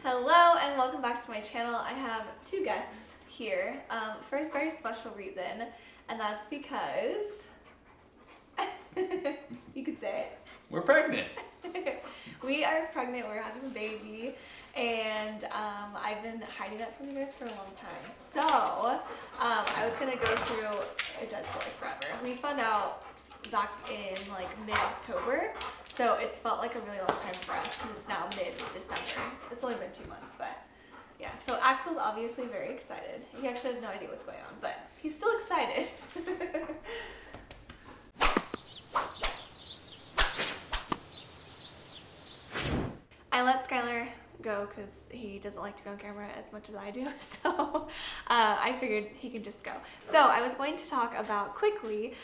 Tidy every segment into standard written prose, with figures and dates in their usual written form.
Hello and welcome back to my channel. I have two guests here for a very special reason, and that's because you could say it. We're pregnant. We are pregnant. We're having a baby, and I've been hiding that from you guys for a long time. So I was gonna go through. It does feel like forever. We found out back in like mid-October, so it's felt like a really long time for us because it's now mid-December. It's only been 2 months, but yeah. So Axel's obviously very excited. He actually has no idea what's going on, but he's still excited. I let Skylar go because he doesn't like to be on camera as much as I do, so I figured he could just go. So I was going to talk about quickly,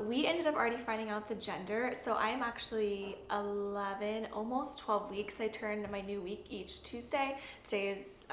we ended up already finding out the gender. So I am actually 11, almost 12 weeks. I turned my new week each Tuesday. Today is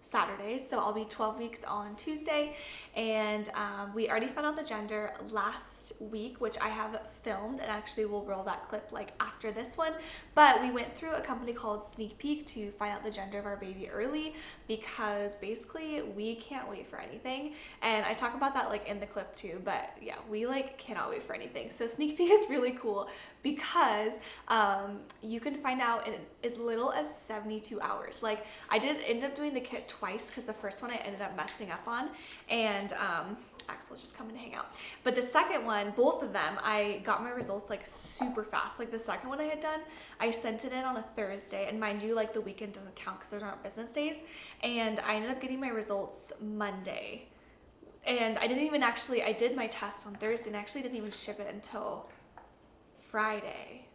Saturday, so I'll be 12 weeks on Tuesday, and we already found out the gender last week, which I have filmed, and actually we'll roll that clip like after this one. But we went through a company called Sneakpeek to find out the gender of our baby early because basically we can't wait for anything, and I talk about that like in the clip too. But yeah, we like cannot wait for anything. So Sneakpeek is really cool because you can find out in as little as 72 hours. Like I did end up doing the kit twice because the first one I ended up messing up on, and Axel's just coming to hang out. But the second one, both of them, I got my results like super fast. Like the second one I had done, I sent it in on a Thursday, and mind you, like the weekend doesn't count because those aren't business days, and I ended up getting my results Monday. And I didn't even actually, I did my test on Thursday and I actually didn't even ship it until Friday.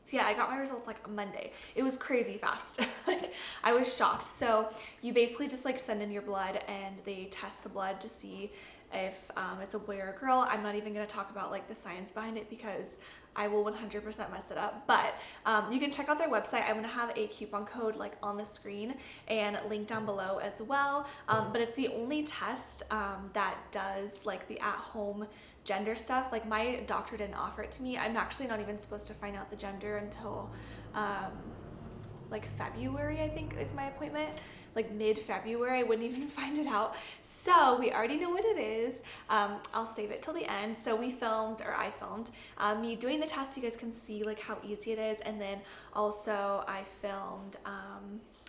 So yeah, I got my results like Monday. It was crazy fast. Like I was shocked. So you basically just like send in your blood and they test the blood to see if it's a boy or a girl. I'm not even going to talk about like the science behind it because I will 100% mess it up. But you can check out their website. I'm going to have a coupon code like on the screen and link down below as well. But it's the only test that does like the at-home gender stuff. Like my doctor didn't offer it to me. I'm actually not even supposed to find out the gender until like February, I think is my appointment. Like mid-February, I wouldn't even find it out. So we already know what it is. I'll save it till the end. So I filmed me doing the test. You guys can see like how easy it is. And then also I filmed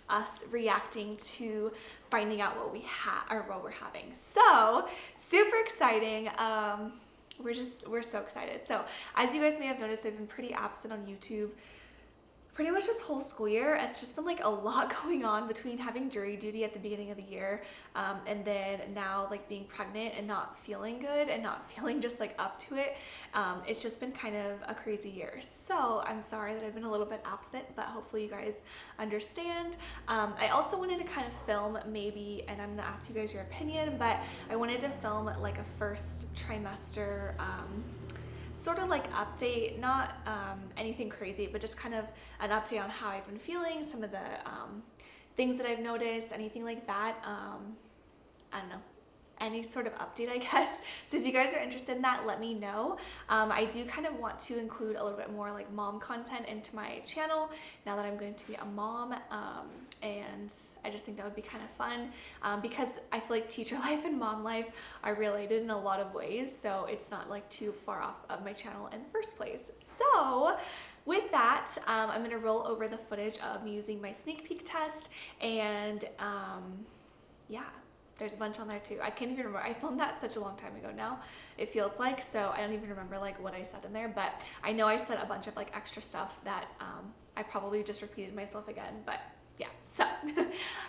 us reacting to finding out what we or what we're having. So super exciting. We're so excited. So as you guys may have noticed, I've been pretty absent on YouTube pretty much this whole school year. It's just been like a lot going on between having jury duty at the beginning of the year and then now like being pregnant and not feeling good and not feeling just like up to it. It's just been kind of a crazy year. So I'm sorry that I've been a little bit absent, but hopefully you guys understand. I also wanted to kind of film maybe, and I'm gonna ask you guys your opinion, but I wanted to film like a first trimester sort of like update, not anything crazy, but just kind of an update on how I've been feeling, some of the things that I've noticed, anything like that. I don't know, any sort of update, I guess. So if you guys are interested in that, let me know. I do kind of want to include a little bit more like mom content into my channel now that I'm going to be a mom, and I just think that would be kind of fun because I feel like teacher life and mom life are related in a lot of ways, so it's not like too far off of my channel in the first place. So with that, I'm going to roll over the footage of me using my Sneakpeek test, and yeah. There's a bunch on there too. I can't even remember. I filmed that such a long time ago now, it feels like, so I don't even remember like what I said in there, but I know I said a bunch of like extra stuff that I probably just repeated myself again, but yeah. So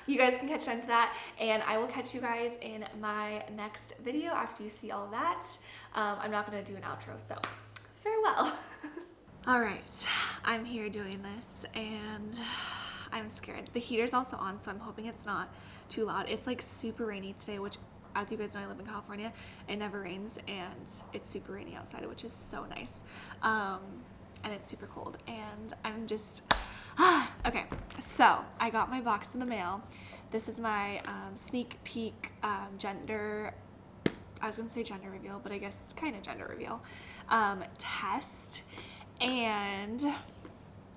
you guys can catch on to that, and I will catch you guys in my next video after you see all that. I'm not gonna do an outro, so farewell. All right, I'm here doing this, and I'm scared. The heater's also on, so I'm hoping it's not too loud. It's like super rainy today, which as you guys know, I live in California. It never rains, and it's super rainy outside, which is so nice. And it's super cold, and I'm just, okay. So I got my box in the mail. This is my Sneakpeek gender, I was gonna say gender reveal, but I guess kind of gender reveal test. And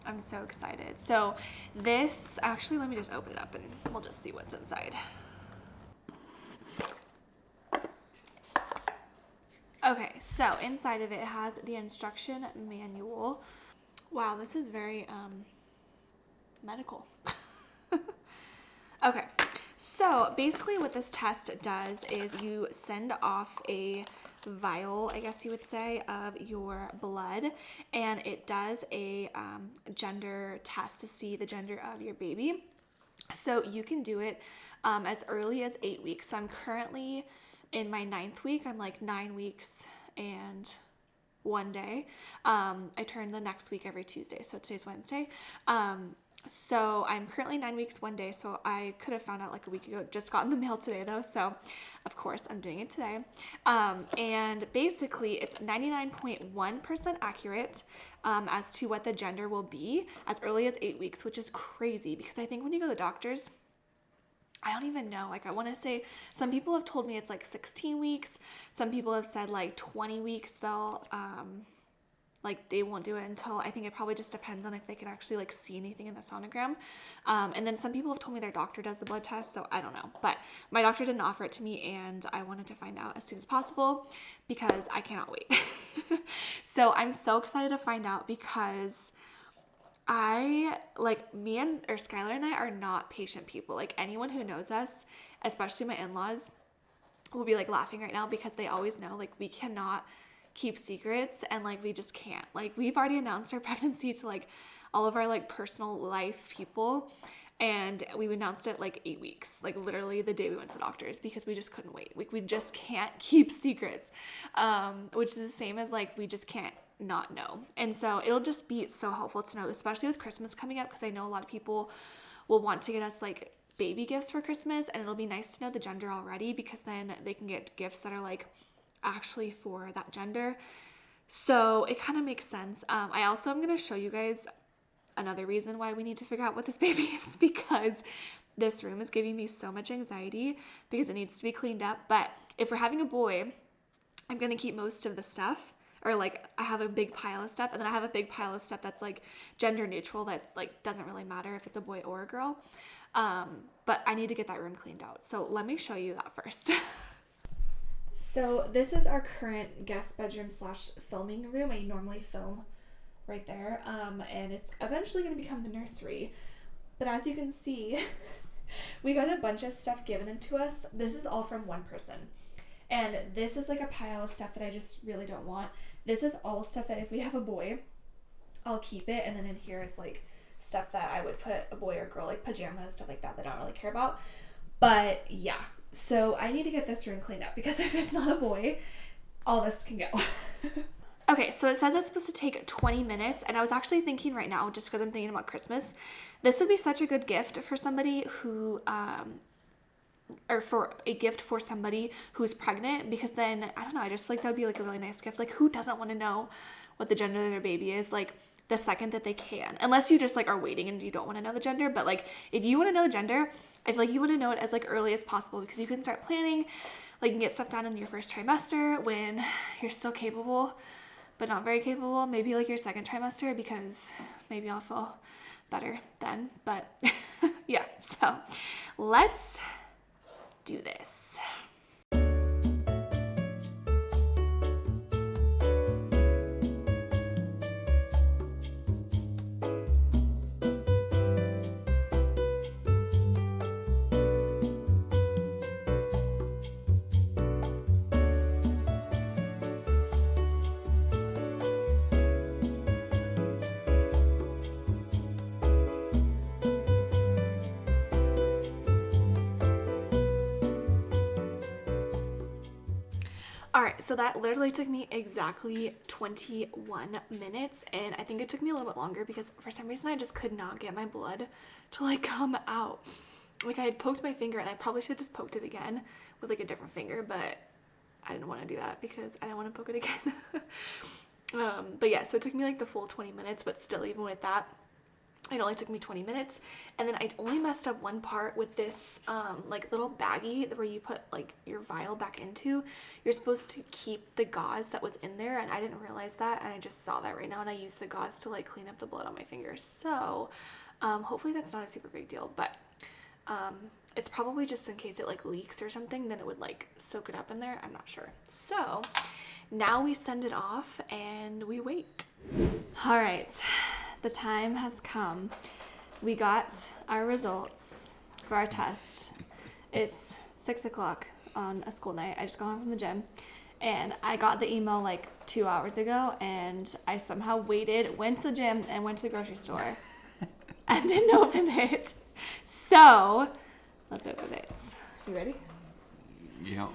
I'm so excited. So this, actually, let me just open it up and we'll just see what's inside. Okay, so inside of it has the instruction manual. Wow, this is very medical. Okay, so basically what this test does is you send off a vial, I guess you would say, of your blood, and it does a gender test to see the gender of your baby. So you can do it as early as 8 weeks. So I'm currently in my 9th week. I'm like 9 weeks and 1 day. I turn the next week every Tuesday. So today's Wednesday. So I'm currently 9 weeks, 1 day. So I could have found out like a week ago, just got in the mail today though. So of course I'm doing it today. And basically it's 99.1% accurate as to what the gender will be as early as 8 weeks, which is crazy because I think when you go to the doctors, I don't even know. Like I want to say some people have told me it's like 16 weeks. Some people have said like 20 weeks they'll like they won't do it until, I think it probably just depends on if they can actually like see anything in the sonogram. And then some people have told me their doctor does the blood test, so I don't know. But my doctor didn't offer it to me and I wanted to find out as soon as possible because I cannot wait. So I'm so excited to find out because Skylar and I are not patient people. Like anyone who knows us, especially my in-laws, will be like laughing right now because they always know like we cannot keep secrets and like we just can't. Like we've already announced our pregnancy to like all of our like personal life people, and we announced it like 8 weeks, like literally the day we went to the doctors because we just couldn't wait. Like we just can't keep secrets, which is the same as like we just can't not know. And so it'll just be so helpful to know, especially with Christmas coming up, because I know a lot of people will want to get us like baby gifts for Christmas, and it'll be nice to know the gender already because then they can get gifts that are like actually for that gender. So it kind of makes sense. I also am going to show you guys another reason why we need to figure out what this baby is, because this room is giving me so much anxiety because it needs to be cleaned up. But if we're having a boy, I'm going to keep most of the stuff, or like I have a big pile of stuff, and then I have a big pile of stuff that's like gender neutral, that's like doesn't really matter if it's a boy or a girl. But I need to get that room cleaned out. So let me show you that first. So this is our current guest bedroom / filming room. I normally film right there. And it's eventually going to become the nursery. But as you can see, we got a bunch of stuff given into us. This is all from one person. And this is like a pile of stuff that I just really don't want. This is all stuff that if we have a boy, I'll keep it. And then in here is like stuff that I would put a boy or girl, like pajamas, stuff like that I don't really care about. But yeah. So I need to get this room cleaned up because if it's not a boy, all this can go. Okay, so it says it's supposed to take 20 minutes. And I was actually thinking right now, just because I'm thinking about Christmas, this would be such a good gift for somebody who, or for a gift for somebody who's pregnant, because then, I don't know, I just feel like that would be like a really nice gift. Like who doesn't want to know what the gender of their baby is? Like the second that they can, unless you just like are waiting and you don't want to know the gender. But like if you want to know the gender, I feel like you want to know it as like early as possible because you can start planning, like you can get stuff done in your first trimester when you're still capable, but not very capable. Maybe like your second trimester because maybe I'll feel better then. But yeah, so let's do this. All right, so that literally took me exactly 21 minutes, and I think it took me a little bit longer because for some reason I just could not get my blood to like come out. Like I had poked my finger, and I probably should have just poked it again with like a different finger, but I didn't want to do that because I didn't want to poke it again. But yeah, so it took me like the full 20 minutes, but still, even with that, It only took me 20 minutes. And then I only messed up one part with this like little baggie where you put like your vial back into. You're supposed to keep the gauze that was in there, and I didn't realize that, and I just saw that right now, and I used the gauze to like clean up the blood on my fingers. So hopefully that's not a super big deal, but it's probably just in case it like leaks or something, then it would like soak it up in there. I'm not sure. So now we send it off and we wait. All right, the time has come. We got our results for our test. It's 6 o'clock on a school night. I just got home from the gym, and I got the email like 2 hours ago, and I somehow waited, went to the gym, and went to the grocery store and didn't open it. So let's open it. You ready? Yeah.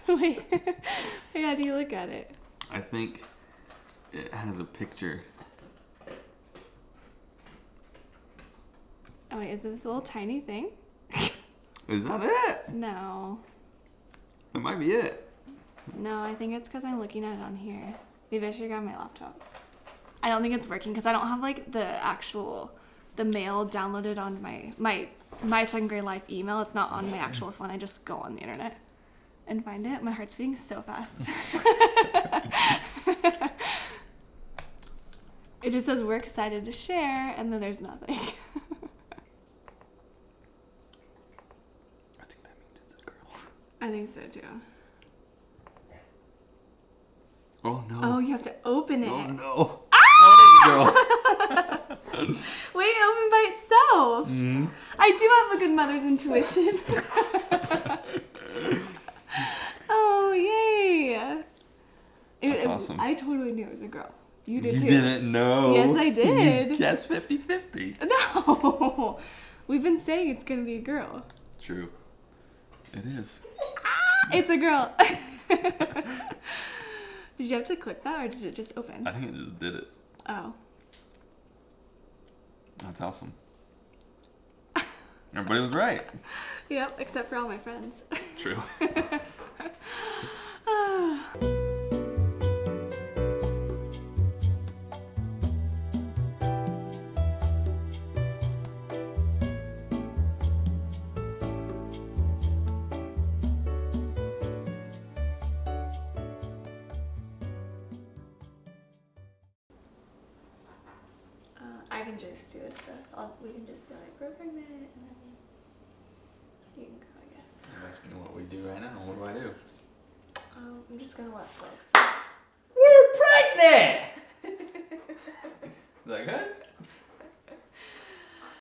Wait, how do you look at it? I think it has a picture. Oh wait, is it this little tiny thing? Is that it? No. That might be it. No, I think it's because I'm looking at it on here. Maybe I should grab my laptop. I don't think it's working because I don't have like the mail downloaded on my second grade life email. It's not on my actual phone. I just go on the internet and find it. My heart's beating so fast. It just says we're excited to share, and then there's nothing. I think that means it's a girl. I think so too. Oh no. Oh, you have to open it. Oh no. Ah! Oh, there you go. Wait, it opened by itself. Mm-hmm. I do have a good mother's intuition. Oh, yay. That's awesome. I totally knew it was a girl. You did You too. didn't know. Yes, I did. You guessed 50-50. No. We've been saying it's going to be a girl. True. It is. It's a girl. Did you have to click that, or did it just open? I think it just did it. Oh. That's awesome. Everybody was right. Yep, except for all my friends. True. I can just do this stuff. We can just say like we're pregnant, and then you can go, I guess. I'm asking what we do right now. What do I do? I'm just gonna let folks. We're pregnant! Is that good?